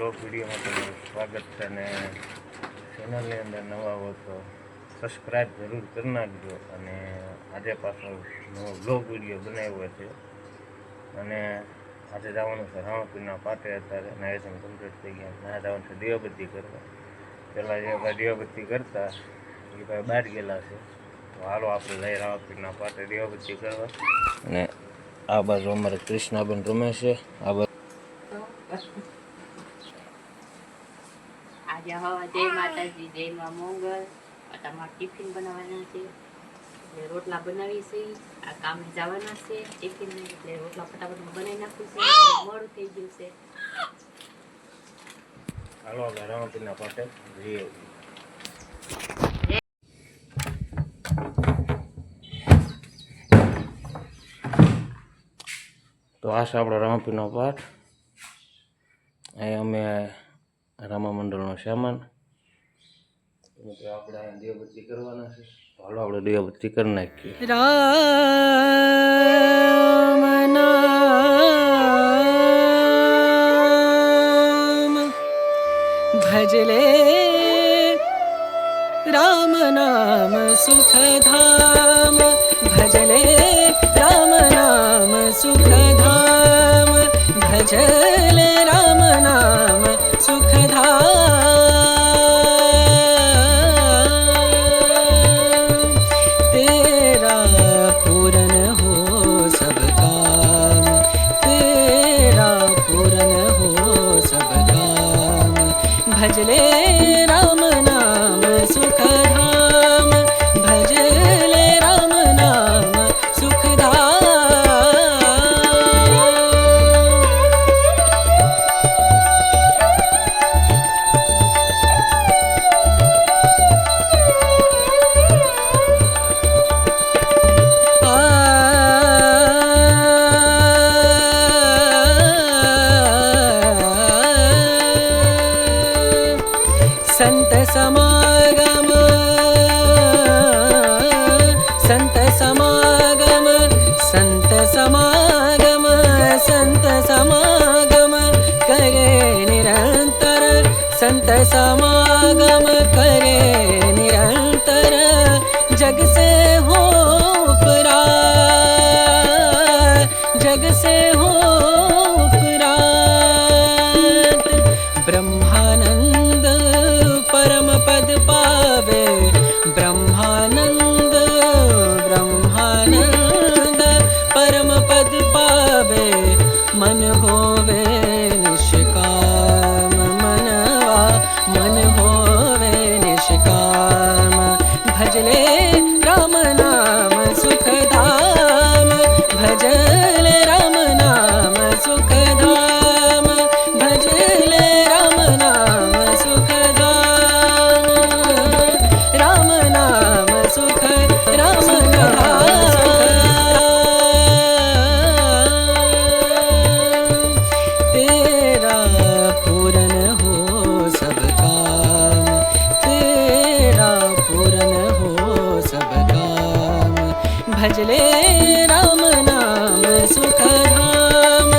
Blog વિડીયોમાં તમારું સ્વાગત છે અને ચેનલની અંદર નવા હો તો સબસ્ક્રાઈબ જરૂર કરી નાખજો. અને આજે પાછો નવો બ્લોગ વિડીયો બનાવ્યો છે અને આજે જવાનું છે રામાપીરના પાટે. અત્યારે આયોજન કમ્પ્લીટ થઈ ગયા. ના જવાનું છે દીવાબત્તી કરવા. પહેલાં જે ભાઈ દીવાબત્તી કરતા એ ભાઈ બહાર ગયેલા છે, તો હાલો આપણે લઈ રામાપીરના પાટે દીવાબત્તી કરવા. અને આ બાજુ અમારે કૃષ્ણાબેન રમે છે. આ બાજુ આજે હવા જય માતાજી, જય માં મોગલ. તમારે ટિફિન બનાવવાના છે એટલે રોટલા બનાવી છે. આ કામે જવાના છે ટિફિન ને, એટલે રોટલા ફટાફટ બનાવી નાખું છે. મોડું થઈ ગયું છે. હાલો આપણે રામાપીરના પાટે જઈએ. તો આ છે આપણો રામાપીરનો પાઠ. અહીં અમે રામા મંડળનો સામાન આપણે દીવાબત્તી કરવાના છે. હાલો આપણે દીવાબત્તી કરી નાખીએ. રામ નામ ભજલે રામ નામ સુખધામ, ભજલે રામ નામ સુખધામ, ભજલે રામ નામ सुखधाम. तेरा पूरन हो सब काम, तेरा पूरन हो सब काम, भजले राम नाम सुखधाम, भजले राम नाम सुखधाम. संत समागम, संत समागम, संत समागम, संत समागम करे निरंतर, संत समागम करे निरंतर, जग से हो उपरात, जग से हो उपरात. ब्रह्मानंद परम पद पावे, ब्रह्मानंद ब्रह्मानंद परम पद पावे. मन होवे निष्काम, मनवा मन होवे निष्काम, भजले राम नाम सुखधाम, भजले राम नाम सुखधाम, भजले राम नाम सुखधाम, राम नाम सुख राम नाम तेरा पूरन हो सब काम, तेरा पूरन हो सब काम, भजले राम नाम सुखधाम,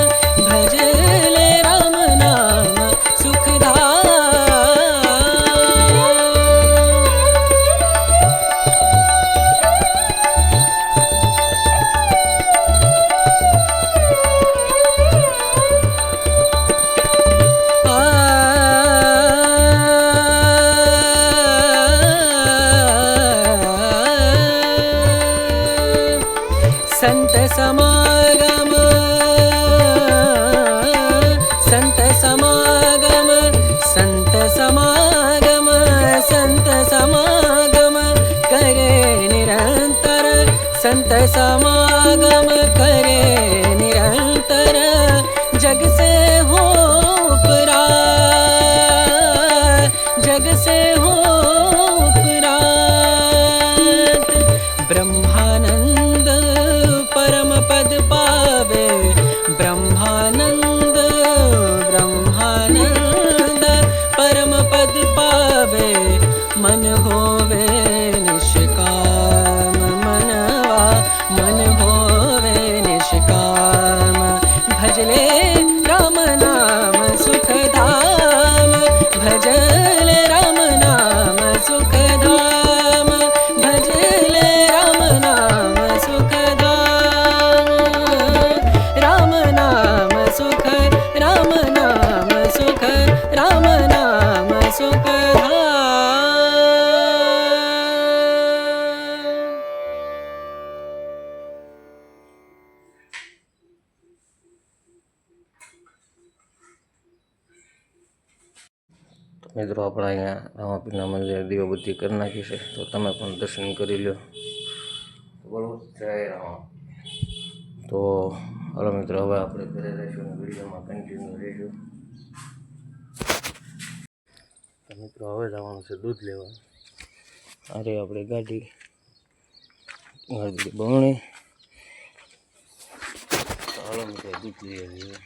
भजले राम नाम सुखधाम. संत समागम, संत समागम, संत समागम, संत समागम करे निरंतर, संत समागम करे निरंतर, जग से हो उपरात, जग से हो उपरात. ब्रह्मानंद परम पद पावे, ब्रह्मानंद ब्रह्मानंद परम पद पावे. मन होवे निष्काम, मनवा मन होवे निष्काम, भजले राम नाम सुखधाम. મિત્રો આપણે અહીંયા રામાપીરના મંદિરે દીવાબત્તી કરી નાખી છે, તો તમે પણ દર્શન કરી લો. બોલો જય રામ. તો હાલો મિત્રો, હવે આપણે ઘરે રહીશું અને વિડીયોમાં કન્ટિન્યુ રહીશું. તો મિત્રો હવે જવાનું છે દૂધ લેવા. અરે આપણે ગાડી બમણી. હાલો મિત્રો દૂધ લઈ આવીએ.